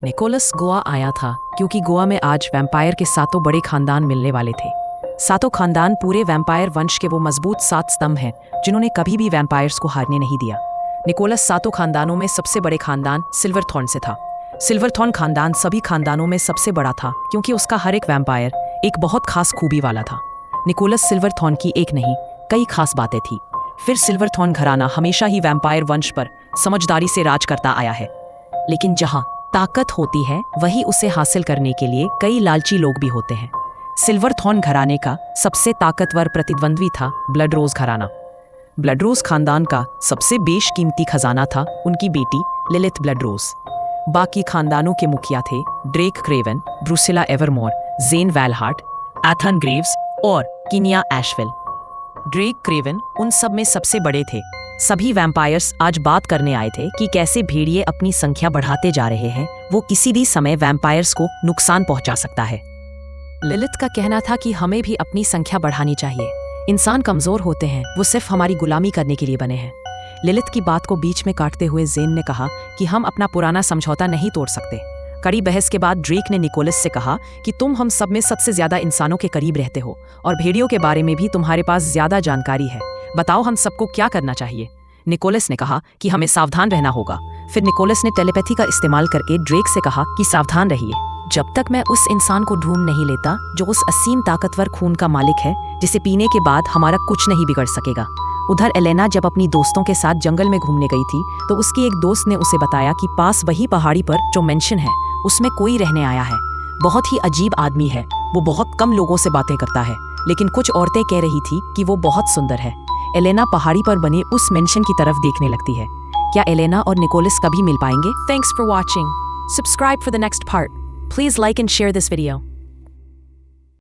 Nicholas Goa आया था क्योंकि गोवा में आज वैम्पायर के सातों बड़े खानदान मिलने वाले थे। सातों खानदान पूरे वैम्पायर वंश के वो मजबूत 7 स्तंभ हैं जिन्होंने कभी भी वैम्पायर्स को हारने नहीं दिया। निकोलस सातों खानदानों में सबसे बड़े खानदान सिल्वरथॉर्न से था। सिल्वरथॉर्न खानदान सभी खानदानों में सबसे बड़ा था क्योंकि उसका हर एक वैम्पायर एक बहुत खास खूबी वाला था। निकोलस सिल्वरथॉर्न की एक नहीं कई खास बातें थी। फिर सिल्वरथॉर्न घराना हमेशा ही वैम्पायर वंश पर समझदारी से राज करता आया है, लेकिन जहां ताकत होती है वही उसे हासिल करने के लिए कई लालची लोग भी होते हैं। सिल्वरथॉर्न घराने का सबसे ताकतवर प्रतिद्वंद्वी था ब्लडरोज घराना। ब्लडरोज खानदान का सबसे बेशकीमती खजाना था उनकी बेटी लिलिथ ब्लडरोज। बाकी खानदानों के मुखिया थे ड्रेक क्रेवन, ब्रुसिला एवरमोर, जेन वैलहार्ट, एथन ग्रेव्स और किनिया एशविल। ड्रेक क्रेवन उन सब में सबसे बड़े थे। सभी वैम्पायर्स आज बात करने आए थे कि कैसे भेड़िए अपनी संख्या बढ़ाते जा रहे हैं, वो किसी भी समय वैम्पायर्स को नुकसान पहुंचा सकता है। लिलिथ का कहना था कि हमें भी अपनी संख्या बढ़ानी चाहिए। इंसान कमजोर होते हैं, वो सिर्फ हमारी गुलामी करने के लिए बने हैं। लिलिथ की बात को बीच में काटते हुए जेन ने कहा कि हम अपना पुराना समझौता नहीं तोड़ सकते। कड़ी बहस के बाद ड्रेक ने निकोलस से कहा कि तुम हम सब में सबसे ज्यादा इंसानों के करीब रहते हो और भेड़ियों के बारे में भी तुम्हारे पास ज्यादा जानकारी है। बताओ हम सबको क्या करना चाहिए। निकोलस ने कहा कि हमें सावधान रहना होगा। फिर निकोलस ने टेलीपैथी का इस्तेमाल करके ड्रेक से कहा कि सावधान रहिए, जब तक मैं उस इंसान को ढूंढ नहीं लेता जो उस असीम ताकतवर खून का मालिक है जिसे पीने के बाद हमारा कुछ नहीं बिगड़ सकेगा। उधर एलेना जब अपनी दोस्तों के साथ जंगल में घूमने गई थी तो उसकी एक दोस्त ने उसे बताया कि पास वही पहाड़ी पर जो मेंशन है उसमें कोई रहने आया है। बहुत ही अजीब आदमी है, वो बहुत कम लोगों से बातें करता है, लेकिन कुछ औरतें कह रही थी कि वो बहुत सुंदर है। एलेना पहाड़ी पर बने उस मेंशन की तरफ देखने लगती है। क्या एलेना और निकोलस कभी मिल पाएंगे? Thanks for watching. Subscribe for the next part. Please like and share this video.